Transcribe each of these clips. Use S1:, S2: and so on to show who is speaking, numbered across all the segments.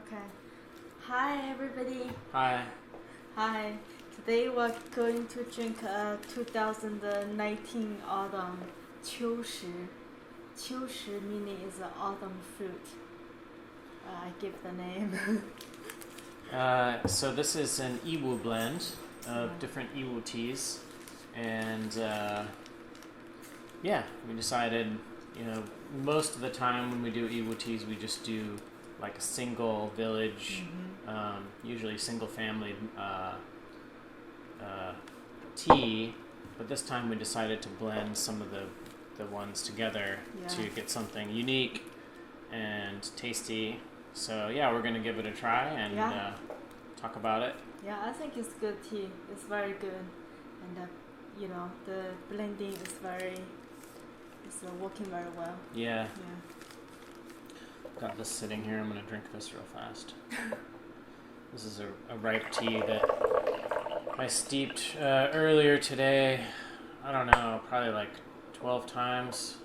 S1: Okay. Hi, everybody.
S2: Hi.
S1: Hi. Today we're going to drink 2019 autumn 秋实. 秋实 meaning is an autumn fruit. I give the name.
S2: So this is an Iwu blend of different Iwu teas, and we decided, most of the time when we do Iwu teas, we just do like a single village, usually single family tea, but this time we decided to blend some of the ones together to get something unique and tasty. So we're gonna give it a try and talk about it.
S1: Yeah, I think it's good tea. It's very good, and the blending is working very well.
S2: Yeah. Got this sitting here. I'm gonna drink this real fast. This is a ripe tea that I steeped earlier today. I don't know, probably like 12 times.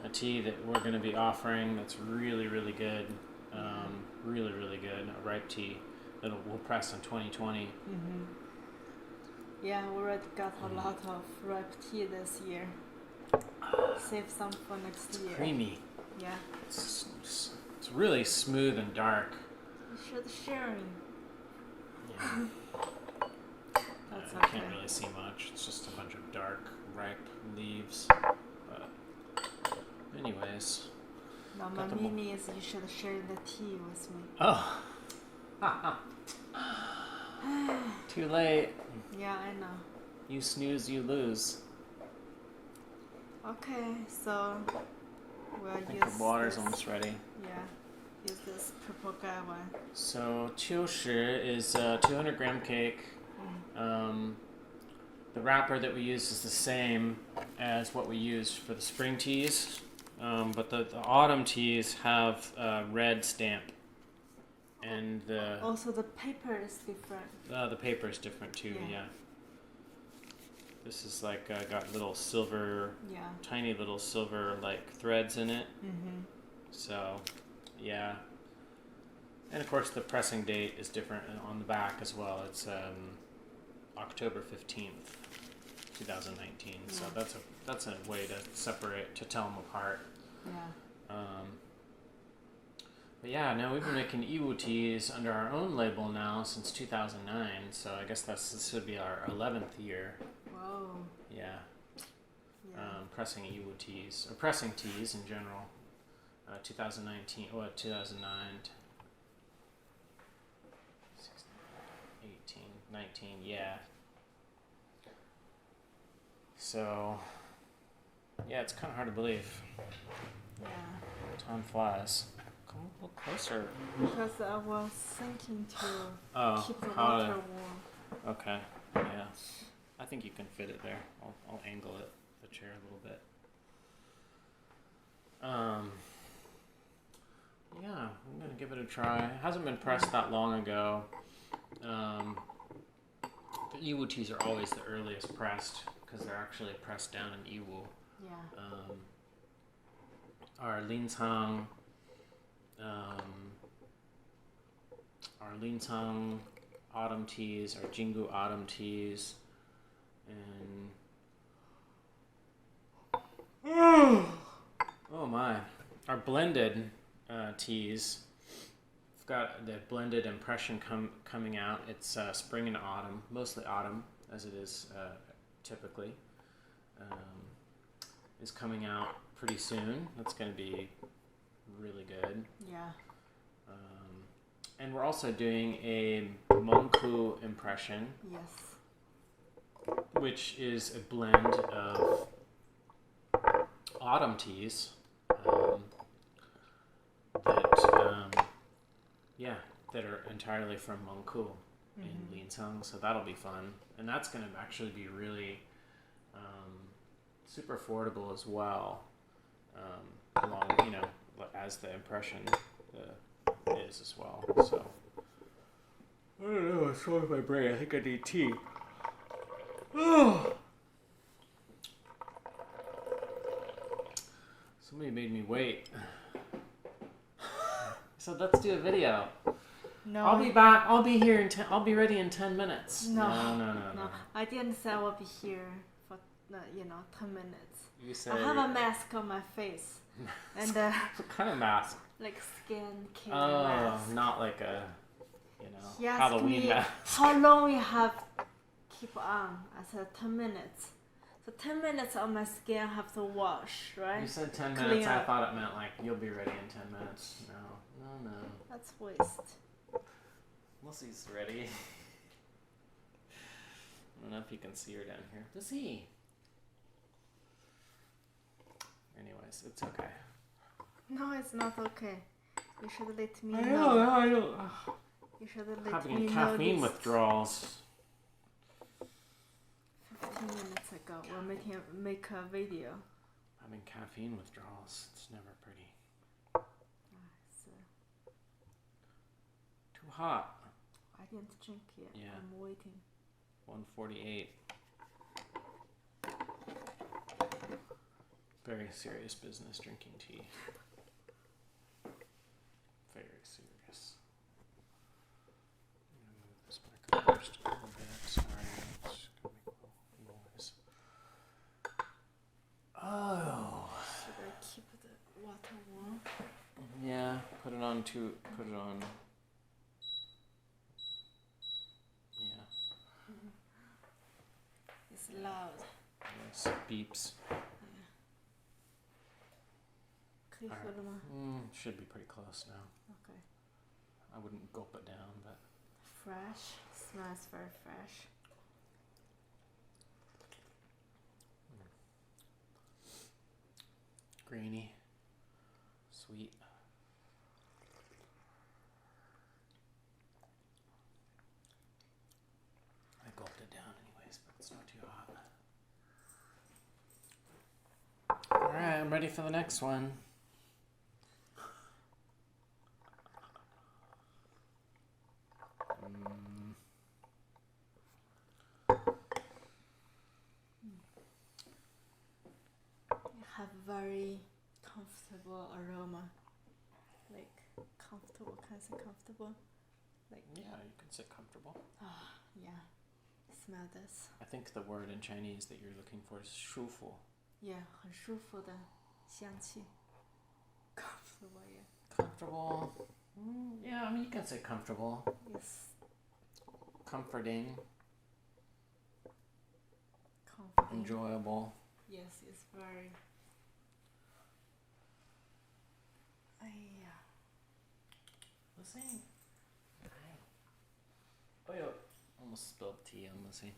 S2: A tea that we're going to be offering that's really, really good. Really, really good. A ripe tea that we'll press in 2020.
S1: Yeah, we already got a lot of ripe tea this year. Save some for next
S2: it's
S1: year.
S2: Creamy.
S1: Yeah.
S2: It's really smooth and dark.
S1: You should share.
S2: Yeah.
S1: That's
S2: I
S1: okay.
S2: can't really see much. It's just a bunch of dark, ripe leaves. But anyways.
S1: No, my meaning is you should share the tea with me.
S2: Oh. Too late.
S1: Yeah, I know.
S2: You snooze, you lose.
S1: Okay, so we'll use
S2: The water's
S1: this.
S2: almost ready.
S1: Yeah, use this purple guy one.
S2: So 秋实 is a 200 gram cake. The wrapper that we use is the same as what we use for the spring teas, but the autumn teas have a red stamp, and
S1: also the paper is different.
S2: The paper is different too. Yeah. This is like got little silver, tiny little silver like threads in it. So, yeah. And of course, the pressing date is different on the back as well. It's October 15th, 2019. So that's a way to tell them apart.
S1: Yeah.
S2: But now we've been making Iwu teas under our own label now since 2009. So I guess this would be our 11th year.
S1: Whoa.
S2: Yeah. Pressing Iwu teas, or pressing teas in general. 2019, 2009, 16, 18, 19, yeah. So, it's kind of hard to believe.
S1: Yeah.
S2: Time flies. Come a little closer.
S1: Because I was thinking to keep the water warm.
S2: Okay, yeah. I think you can fit it there. I'll angle the chair a little bit. I'm gonna give it a try. It hasn't been pressed that long ago. The Iwu teas are always the earliest pressed because they're actually pressed down in Iwu.
S1: Yeah.
S2: Our Linsang autumn teas, our Jingu autumn teas, and oh my, our blended teas. We've got the blended impression coming out. It's spring and autumn, mostly autumn, as it is typically. Is coming out pretty soon. That's going to be really good.
S1: Yeah.
S2: And we're also doing a Mengku impression.
S1: Yes.
S2: Which is a blend of autumn teas that are entirely from Mengku in Linsang, so that'll be fun. And that's going to actually be really super affordable as well, along, as the impression is as well. So, I don't know, what's wrong with my brain? I think I need tea. Somebody made me wait. So let's do a video.
S1: No.
S2: I'll be back. I'll be here I'll be ready in 10 minutes.
S1: No.
S2: No.
S1: I didn't say I will be here for 10 minutes.
S2: You said
S1: I have a mask on my face. And
S2: what kind of mask?
S1: like skin care
S2: Oh,
S1: mask.
S2: not like a
S1: He asked
S2: Halloween
S1: me
S2: mask.
S1: how long we have keep on. I said 10 minutes. So 10 minutes on my skin I have to wash, right?
S2: You said 10
S1: Clean
S2: minutes. I
S1: up.
S2: thought it meant like you'll be ready in 10 minutes. No.
S1: That's waste.
S2: Lucy's ready. I don't know if you can see her down here. Does he? Anyways, it's okay.
S1: No, it's not okay. You should let me
S2: I
S1: know.
S2: know.
S1: You should let me
S2: Having
S1: know
S2: caffeine
S1: this.
S2: withdrawals.
S1: 15 minutes ago, we're make a video.
S2: Having caffeine withdrawals. It's never pretty.
S1: So
S2: Too hot.
S1: I didn't drink yet.
S2: Yeah.
S1: I'm waiting.
S2: 1:48. Very serious business drinking tea. Very serious. I'm gonna move this back up just a little bit. Sorry, it's gonna make a little noise. Oh.
S1: Should I keep the water warm?
S2: Yeah, put it on. Yeah.
S1: It's loud.
S2: Yes, it beeps.
S1: Can you feel them?
S2: Should be pretty close now.
S1: Okay.
S2: I wouldn't gulp it down, but
S1: Fresh. Smells very fresh.
S2: grainy, sweet. I gulped it down anyways, but it's not too hot. Alright, I'm ready for the next one.
S1: You have very comfortable aroma. Like comfortable, can I say comfortable? Like
S2: Yeah, you can sit comfortable.
S1: yeah. Smell this.
S2: I think the word in Chinese that you're looking for is 舒服.
S1: Yeah, 很舒服的香气. Comfortable, yeah.
S2: Comfortable. Yeah, I mean you can say comfortable.
S1: Yes.
S2: Comforting.
S1: Comforting.
S2: Enjoyable.
S1: Yes, it's very.
S2: Lucy? Oh, yeah. Almost spilled tea on Lucy.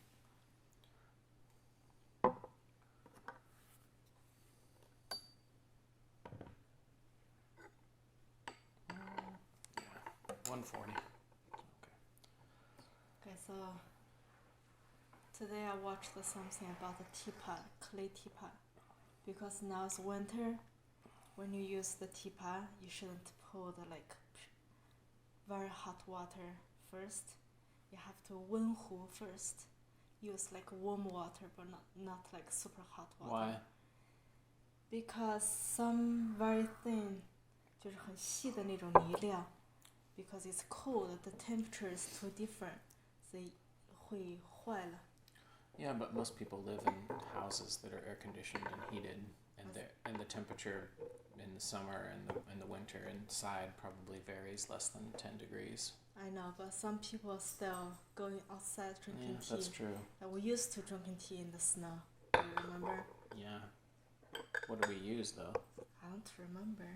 S2: Yeah, 140.
S1: Okay, so today I watched something about the teapot, clay teapot, because now it's winter. When you use the teapot, you shouldn't pour the very hot water first. You have to 温壶 first. Use like warm water, but not like super hot water.
S2: Why?
S1: Because some very thin, 就是很细的那种泥料, because it's cold, the temperature is too different, 所以会坏了.
S2: Yeah, but most people live in houses that are air conditioned and heated, and the temperature in the summer and the winter inside probably varies less than 10 degrees.
S1: I know, but some people are still going outside drinking tea.
S2: That's true.
S1: We used to drinking tea in the snow. Do you remember?
S2: Yeah. What do we use though?
S1: I don't remember.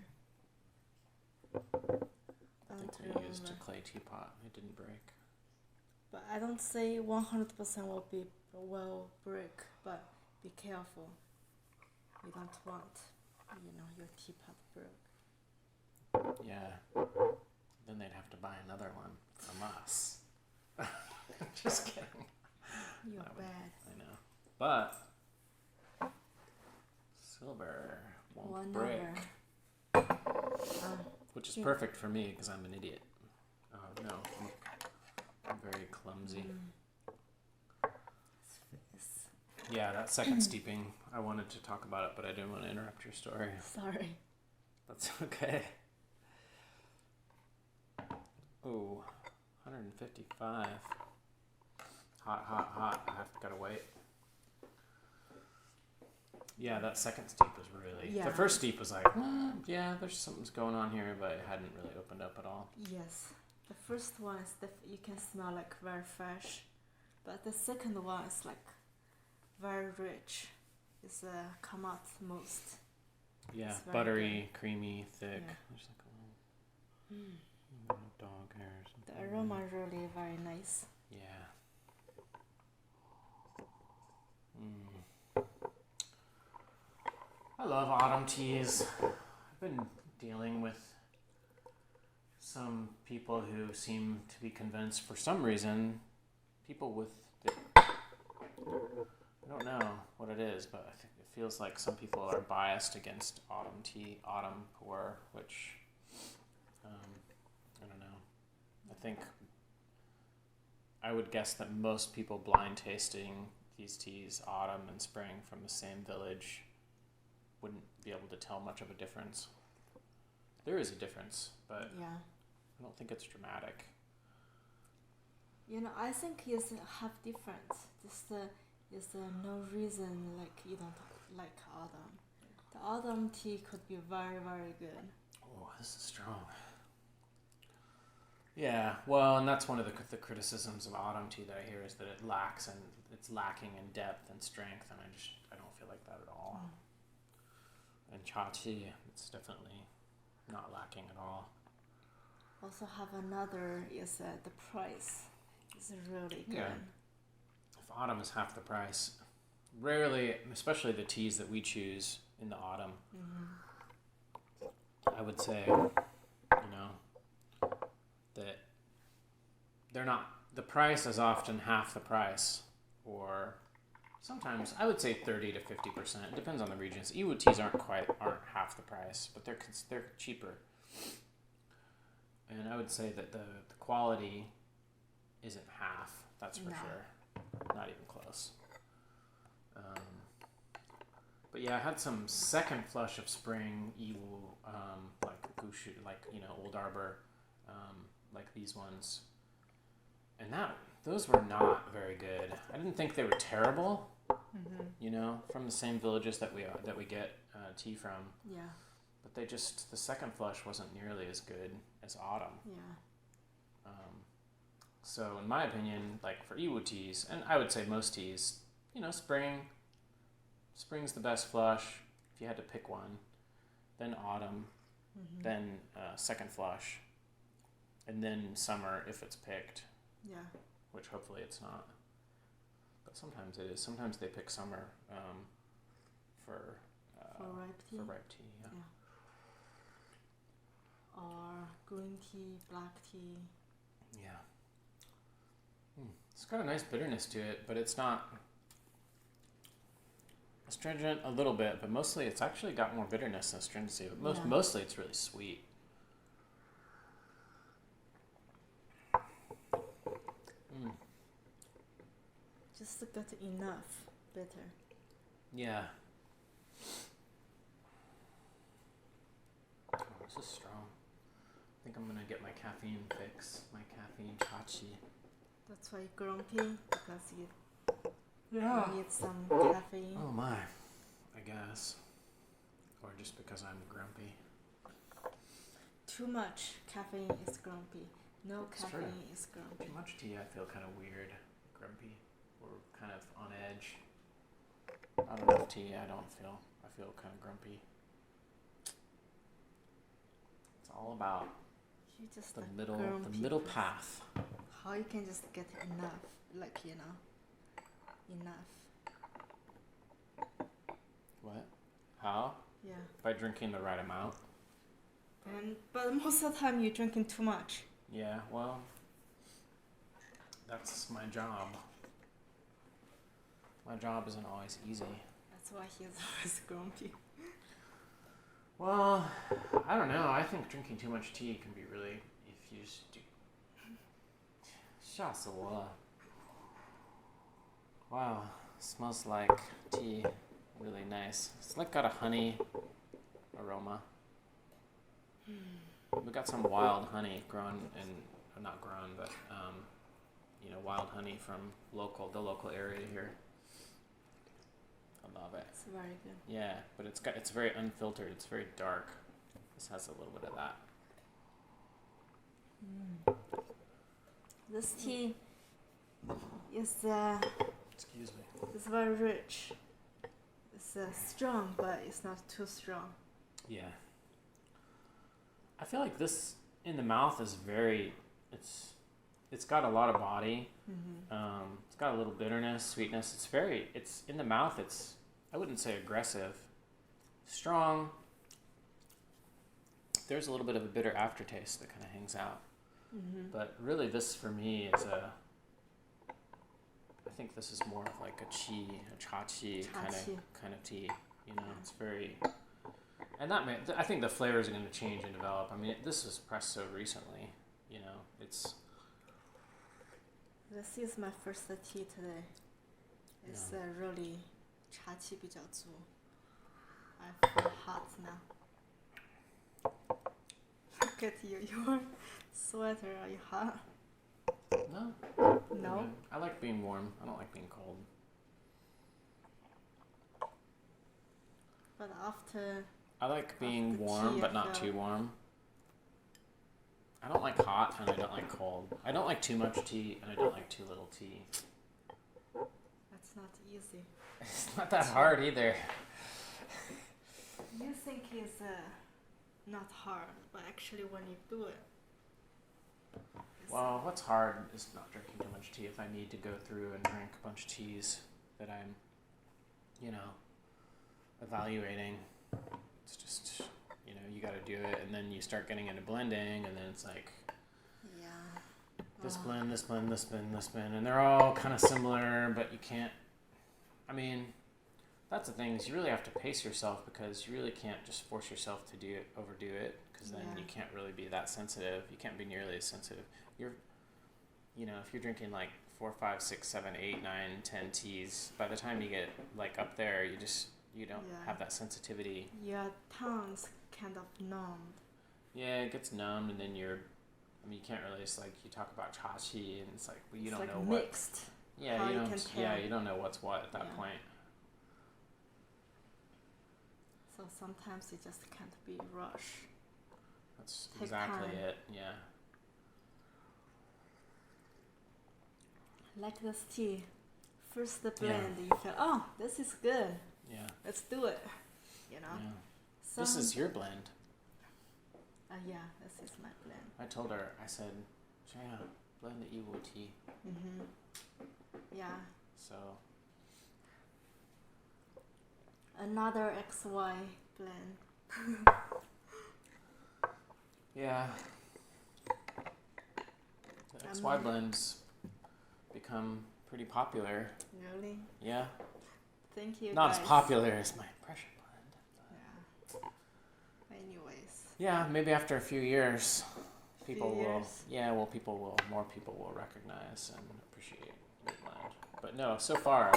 S2: I think we used a clay teapot. It didn't break.
S1: But I don't say 100% will break, but be careful. You don't want, your teapot broke.
S2: Yeah. Then they'd have to buy another one from us. Just kidding.
S1: You're bad.
S2: I know. But silver won't break. Which is perfect for me because I'm an idiot. Oh no, I'm very clumsy. Yeah, that second steeping, I wanted to talk about it, but I didn't want to interrupt your story.
S1: Sorry.
S2: That's okay. Ooh, 155. Hot, hot, hot. Gotta wait. Yeah, that second steep was really...
S1: Yeah.
S2: The first steep was like, yeah, there's something's going on here, but it hadn't really opened up at all.
S1: Yes. The first one is you can smell like very fresh, but the second one is like very rich. It's come out most.
S2: Yeah,
S1: It's very
S2: buttery, creamy, thick.
S1: Yeah.
S2: There's like a little dog hair or something.
S1: The aroma really very nice.
S2: Yeah. I love autumn teas. I've been dealing with some people who seem to be convinced for some reason, people with I don't know what it is, but I think it feels like some people are biased against autumn tea, autumn Pu-erh, which I don't know. I think I would guess that most people blind tasting these teas, autumn and spring, from the same village, wouldn't be able to tell much of a difference. There is a difference, but
S1: Yeah.
S2: I don't think it's dramatic.
S1: You know, I think it's half different. Just is no reason like you don't like autumn. The autumn tea could be very, very good.
S2: Oh, this is strong. Yeah, well, and that's one of the criticisms of autumn tea that I hear is that it's lacking in depth and strength, and I don't feel like that at all. And cha tea, it's definitely not lacking at all.
S1: Also have another is the price is really good.
S2: Yeah. If autumn is half the price, rarely, especially the teas that we choose in the autumn, I would say, that they're not, the price is often half the price, or sometimes I would say 30 to 50%. It depends on the regions. Iwu teas aren't half the price, but they're cheaper. And I would say that the quality isn't half. That's for sure. Not even close. But yeah, I had some second flush of spring Iwu, like Gushu, like Old Arbor, like these ones, and those were not very good. I didn't think they were terrible. From the same villages that we get tea from.
S1: Yeah.
S2: But the second flush wasn't nearly as good as autumn.
S1: Yeah.
S2: So in my opinion, like for Iwu teas, and I would say most teas, spring's the best flush if you had to pick one, then autumn, then second flush, and then summer if it's picked.
S1: Yeah.
S2: Which hopefully it's not. But sometimes it is. Sometimes they pick summer for
S1: ripe tea.
S2: For ripe tea, yeah.
S1: Or green tea, black tea.
S2: Yeah. It's got a nice bitterness to it, but it's not astringent a little bit, but mostly it's actually got more bitterness than astringency. But mostly it's really sweet.
S1: Just got enough bitter.
S2: Yeah. Oh, this is strong. I think I'm gonna get my caffeine fix, my caffeine chachi.
S1: That's why you're grumpy, because you need some caffeine.
S2: Oh my, I guess. Or just because I'm grumpy.
S1: Too much caffeine is grumpy. No caffeine is grumpy.
S2: Too much tea, I feel kind of weird, grumpy, or kind of on edge. Not enough tea, I feel kind of grumpy. It's all about
S1: You just
S2: the
S1: grumpy
S2: middle
S1: person.
S2: path.
S1: How you can just get enough, enough.
S2: What? How?
S1: Yeah.
S2: By drinking the right amount.
S1: But most of the time you're drinking too much.
S2: Yeah, well, that's my job. My job isn't always easy.
S1: That's why he's always grumpy.
S2: Well, I don't know. I think drinking too much tea can be really, if you just do. 吓死我了. Wow, smells like tea. Really nice. It's like got a honey aroma. We got some wild honey grown not grown, but wild honey from the local area here. I love it.
S1: It's very good.
S2: Yeah, but it's very unfiltered. It's very dark. This has a little bit of that.
S1: This tea is
S2: Excuse me.
S1: it's very rich. It's strong, but it's not too strong.
S2: Yeah. I feel like this in the mouth is it's got a lot of body. It's got a little bitterness, sweetness. It's in the mouth. I wouldn't say aggressive, strong. There's a little bit of a bitter aftertaste that kind of hangs out. But really, this for me is I think this is more of like a cha chi kind of tea. It's very, and I think the flavors are going to change and develop. I mean, this was pressed so recently. It's.
S1: This is my first tea today. It's really 茶气比较足. I feel hot now. Look at you. Your sweater. Are you hot?
S2: No.
S1: No?
S2: I like being warm. I don't like being cold.
S1: But after...
S2: I like being warm, but not too warm. I don't like hot, and I don't like cold. I don't like too much tea, and I don't like too little tea.
S1: That's not easy.
S2: It's not that hard either.
S1: You think it's not hard, but actually when you do it...
S2: Well, what's hard is not drinking too much tea. If I need to go through and drink a bunch of teas that I'm, evaluating, it's just, you got to do it, and then you start getting into blending, and then it's like, this blend, this blend, this blend, this blend, and they're all kind of similar, but you can't. I mean, that's the thing, is you really have to pace yourself, because you really can't just force yourself to overdo it, because then you can't really be that sensitive. You can't be nearly as sensitive. If you're drinking like 4, 5, 6, 7, 8, 9, 10 teas, by the time you get like up there, you don't have that sensitivity.
S1: Your tongue's kind of numbed.
S2: Yeah, it gets numb, and then you can't really, it's like you talk about cha chi, and it's like, well, you don't know what.
S1: Mixed.
S2: Yeah, you don't know what's what at that point.
S1: So sometimes you just can't be rushed.
S2: That's exactly it. Yeah.
S1: Like this tea, first the blend, you feel, this is good.
S2: Yeah.
S1: Let's do it.
S2: Yeah. This is your blend.
S1: Yeah, this is my blend.
S2: I told her, I said, Xiao, blend the Yiwu tea.
S1: Yeah.
S2: So.
S1: Another XY blend.
S2: Yeah. The XY blends become pretty popular.
S1: Really?
S2: Yeah.
S1: Thank you.
S2: Not
S1: guys.
S2: as popular as my impression blend.
S1: Yeah. Anyways.
S2: Yeah, maybe after a few years, more people will recognize and appreciate your blend. But no, so far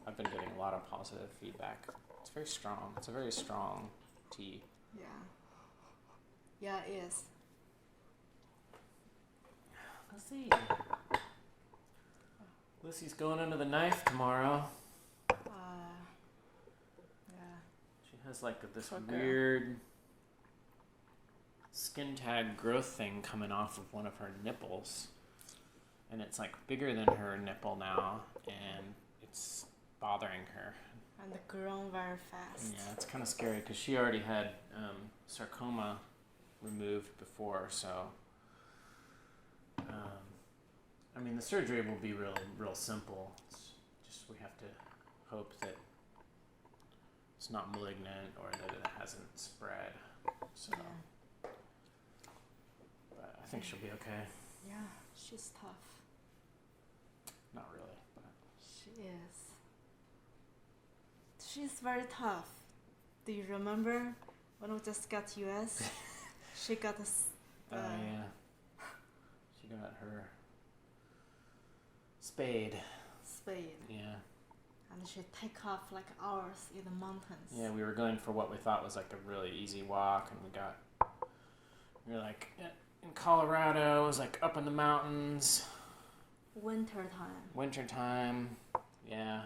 S2: I've been getting a lot of positive feedback. It's very strong. It's a very strong tea.
S1: Yeah. Yeah, it is.
S2: Let's see. Lucy's going under the knife tomorrow.
S1: Yeah.
S2: She has like this weird skin tag growth thing coming off of one of her nipples. And it's like bigger than her nipple now, and it's bothering her.
S1: And grown very fast.
S2: Yeah, it's kind of scary because she already had sarcoma removed before, so the surgery will be real simple. It's just we have to hope that it's not malignant or that it hasn't spread. So, but I think she'll be okay.
S1: Yeah, she's tough.
S2: Not really, but
S1: she is. She's very tough. Do you remember when we just got US? She got
S2: yeah. She got her spade. Yeah.
S1: And she take off like hours in the mountains.
S2: Yeah, we were going for what we thought was like a really easy walk, and we were like, in Colorado. It was like up in the mountains.
S1: Winter
S2: time. Yeah.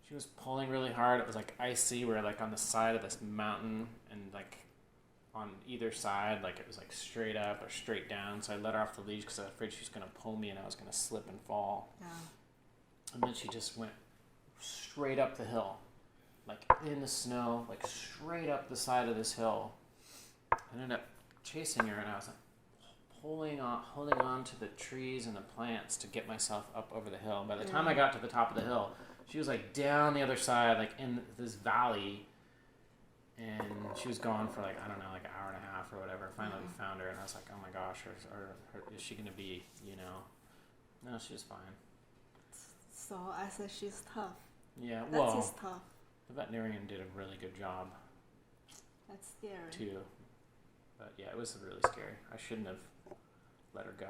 S2: She was pulling really hard. It was like icy. We were like on the side of this mountain, and like on either side, like it was like straight up or straight down. So I let her off the leash because I was afraid she was going to pull me and I was going to slip and fall.
S1: Yeah.
S2: And then she just went straight up the hill, like in the snow, like straight up the side of this hill. I ended up chasing her, and I was like holding on to the trees and the plants to get myself up over the hill. By the time I got to the top of the hill, she was like down the other side, like in this valley, and she was gone for like, I don't know, like an hour and a half or whatever. Finally we found her, and I was like, oh my gosh, is she gonna be, No, she was fine.
S1: So I said she's tough.
S2: Yeah,
S1: That's tough.
S2: The veterinarian did a really good job.
S1: That's scary.
S2: Too. But yeah, it was really scary. I shouldn't have let her go.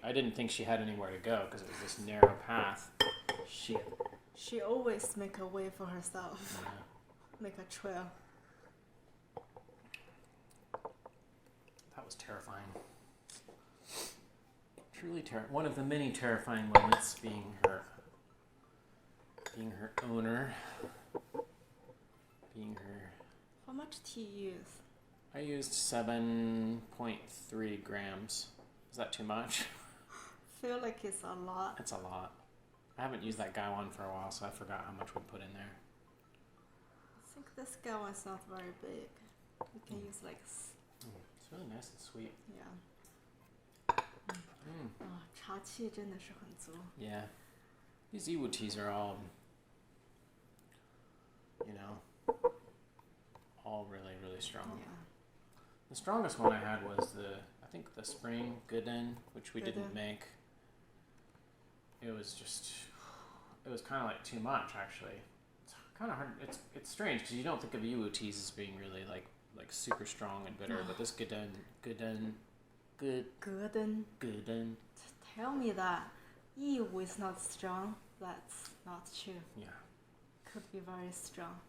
S2: I didn't think she had anywhere to go because it was this narrow path.
S1: She always make a way for herself.
S2: Yeah.
S1: Make a trail.
S2: That was terrifying. Truly terrifying. One of the many terrifying moments being her owner. Being her.
S1: How much tea you use?
S2: I used 7.3 grams. Is that too much?
S1: Feel like it's a lot.
S2: It's a lot. I haven't used that guy one for a while, so I forgot how much we put in there.
S1: I think this guy one's not very big. You can use like...
S2: It's really nice and sweet.
S1: Yeah. 茶气真的是很足.
S2: Yeah. These Iwu teas are all, all really, really strong.
S1: Yeah.
S2: The strongest one I had was the spring Gooden, which we didn't make. It was kind of like too much, actually. It's kind of hard. It's strange because you don't think of Iwu teas as being really like super strong and bitter, but this Gooden.
S1: Tell me that Yiwu is not strong. That's not true.
S2: Yeah.
S1: Could be very strong.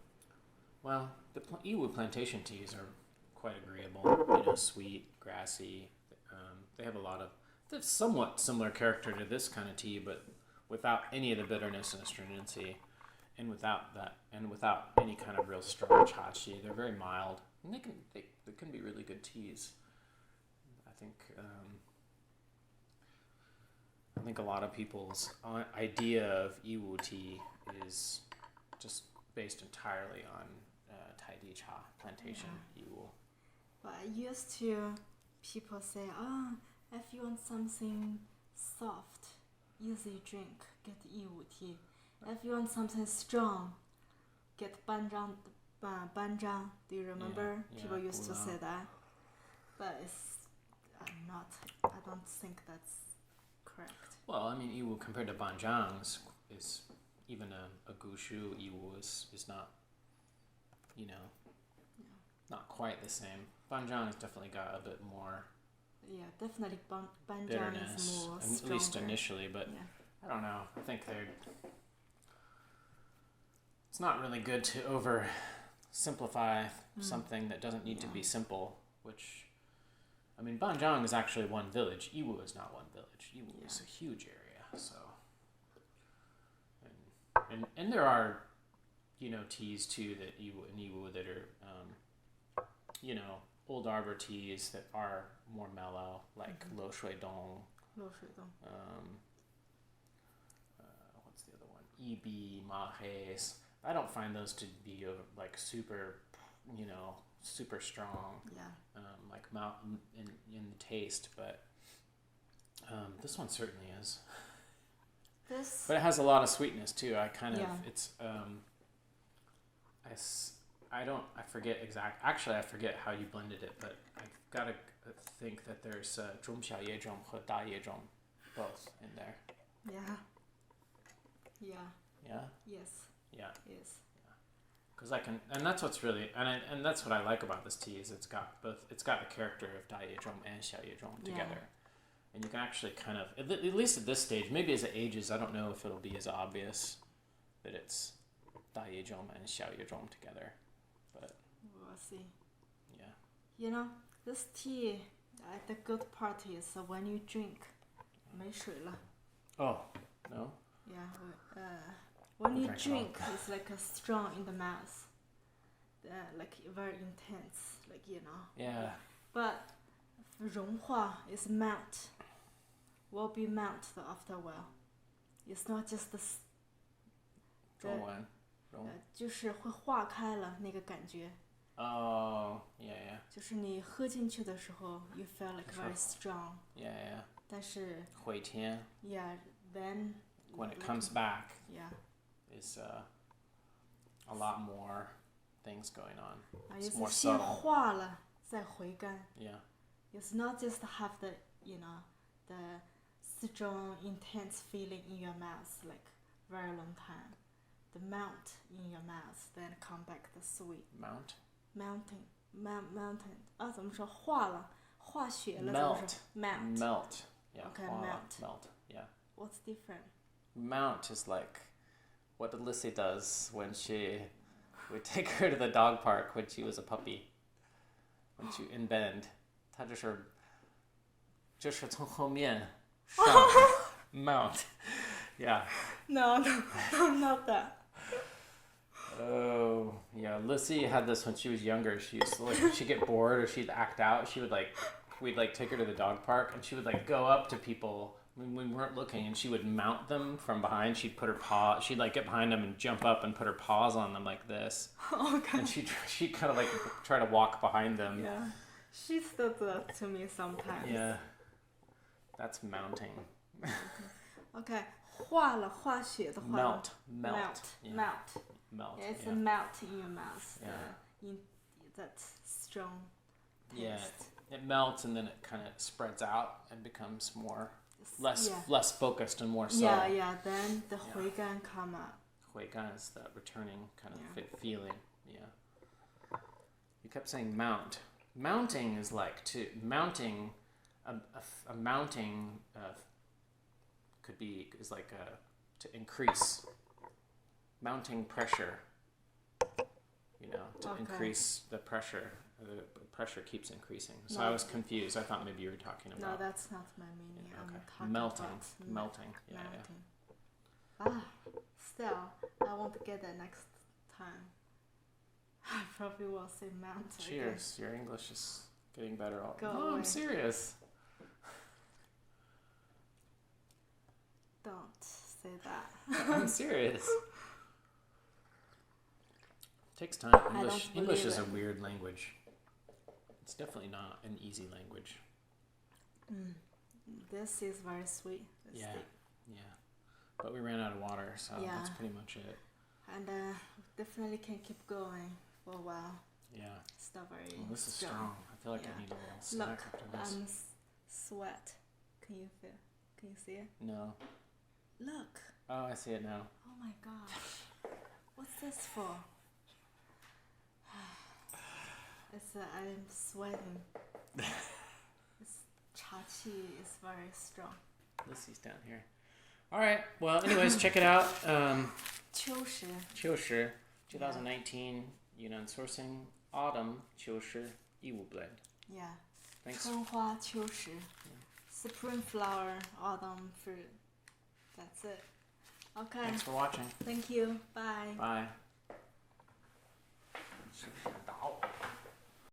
S2: Well, the Iwu plantation teas are quite agreeable. Sweet, grassy. They have they have somewhat similar character to this kind of tea, but without any of the bitterness and astringency, and without any kind of real strong chachi. They're very mild, and they can be really good teas. I think a lot of people's idea of Iwu tea is just based entirely on Taidi cha plantation Iwu.
S1: But used to people say, if you want something soft, easy drink, get Yiwu tea. If you want something strong, get banzhang. Do you remember?
S2: Yeah,
S1: People used to say that. But I don't think that's correct.
S2: Well, I mean, Yiwu compared to banzhang is even a gushu Yiwu is not, not quite the same. Banzhang has definitely got a bit more.
S1: Yeah, definitely banzhang
S2: bitterness,
S1: is more stronger.
S2: at least initially, but I don't know. I think it's not really good to oversimplify something that doesn't need to be simple, which, I mean, banzhang is actually one village. Yiwu is not one village. Yiwu is a huge area, so. And there are, teas too in Yiwu that are, old arbor teas that are more mellow, like Lo Shui Dong. What's the other one? Ibi, Mahes. I don't find those to be like super, super strong.
S1: Yeah.
S2: Like mountain in the taste, but this one certainly is. But it has a lot of sweetness too. I forget how you blended it, but I gotta think that there's zhong xiao ye zhong and da ye zhong both in there.
S1: Yeah.
S2: Yeah.
S1: Yes.
S2: Yeah.
S1: Yes.
S2: Because and that's what's really, and that's what I like about this tea is it's got the character of da ye zhong and xiao ye zhong together. And you can actually kind of, at least at this stage, maybe as it ages, I don't know if it'll be as obvious that it's Da Ye Zhong and Xiao Ye Zhong together. But
S1: we'll see.
S2: Yeah.
S1: This tea, The good part is when you drink, 没水了.
S2: Oh, no?
S1: Yeah, when you drink,
S2: all.
S1: it's like strong in the mouth, like very intense, like
S2: Yeah.
S1: But 融化 is melt, will be melt after a while. It's not just the
S2: 中文
S1: 就是会化开了那个感觉。
S2: Oh, yeah.
S1: 就是你喝进去的时候 you feel like very strong.
S2: Yeah.
S1: 但是
S2: 回天
S1: yeah, then
S2: when it comes back,
S1: yeah,
S2: is a lot more things going on. It's
S1: 也
S2: more
S1: 是先
S2: subtle.
S1: 化了再回甘。
S2: Yeah.
S1: It's not just have the the strong intense feeling in your mouth like very long time. The melt in your mouth, then come back the sweet. Mountain. 怎么说化了化雪了
S2: Melt. Yeah.
S1: Okay,
S2: melt. Yeah.
S1: What's different?
S2: Mount is like what Lissy does when we take her to the dog park when she was a puppy. When she in Bend, 她就是从后面上 mount. Yeah.
S1: No, not that.
S2: Oh, yeah. Lissy had this when she was younger. She used to she'd get bored or she'd act out. We'd take her to the dog park and she would go up to people when we weren't looking and she would mount them from behind. She'd get behind them and jump up and put her paws on them like this.
S1: Okay.
S2: And she'd kind of try to walk behind them.
S1: Yeah. She said that to me sometimes.
S2: Yeah. That's mounting.
S1: Okay. 化了化雪的话
S2: Melt.
S1: Yeah.
S2: Melt.
S1: Yeah, it's a melt in your mouth.
S2: Yeah.
S1: In that strong taste.
S2: Yeah. It melts and then it kind of spreads out and becomes less focused and more subtle.
S1: Yeah. Then the 回甘 come up.
S2: 回甘 is that returning kind of feeling. Yeah. You kept saying mount. Mounting is mounting. A mounting is to increase. Mounting pressure. To increase the pressure. The pressure keeps increasing. So I was confused. I thought maybe you were talking about.
S1: No, that's not my meaning.
S2: Okay.
S1: I'm talking
S2: melting.
S1: about
S2: Melting. Yeah.
S1: melting. Still, I won't get that next time. I probably will say mount.
S2: Cheers. Your English is getting better.
S1: Go
S2: no,
S1: away.
S2: I'm serious.
S1: Don't say that.
S2: I'm serious. Takes time. English is a weird language. It's definitely not an easy language.
S1: This is very sweet.
S2: Yeah. But we ran out of water, so that's pretty much it.
S1: And definitely can keep going for a while.
S2: Yeah.
S1: It's not very
S2: this is strong. I feel like I need a little snack after this.
S1: I'm sweat. Can you see it?
S2: No.
S1: Look.
S2: Oh, I see it now.
S1: Oh my gosh. What's this for? I'm sweating. This chachi is very strong.
S2: Lissy's down here. All right. Well, anyways, check it out.
S1: 秋实
S2: 2019 Yunnan sourcing autumn 秋实义乌 blend.
S1: Yeah.
S2: Thanks.
S1: 春花秋实 Spring flower, autumn fruit. That's it. Okay.
S2: Thanks for watching.
S1: Thank you. Bye.
S2: Bye.